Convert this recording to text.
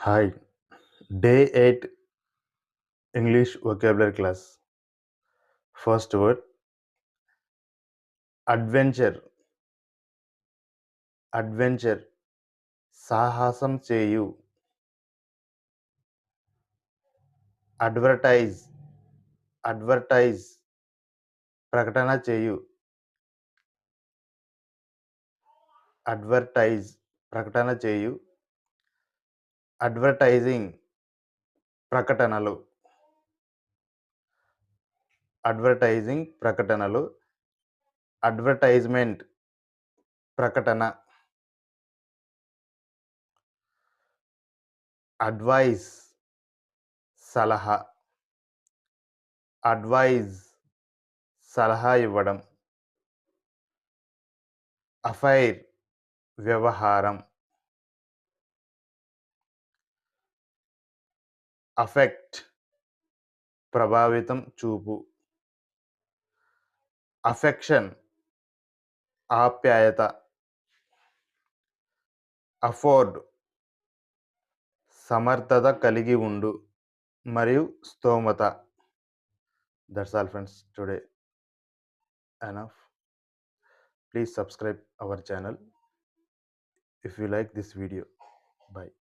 Hi, day 8 English vocabulary class. First word adventure. Adventure. సాహసం చేయు. Advertise. Advertise. ప్రకటన చేయు. అడ్వర్టైజ్. ప్రకటన చేయు. అడ్వర్టైజింగ్. ప్రకటనలు. అడ్వర్టైజింగ్ ప్రకటనలు. అడ్వర్టైజ్మెంట్ ప్రకటన. అడ్వైజ్ సలహా. అడ్వైజ్ సలహా ఇవ్వడం. అఫైర్ వ్యవహారం. అఫెక్ట్ ప్రభావితం చూపు. అఫెక్షన్ ఆప్యాయత. అఫోర్డ్ సమర్థత కలిగి ఉండు మరియు స్తోమత. That's all friends today. Enough. Please subscribe our channel if you like this video. Bye.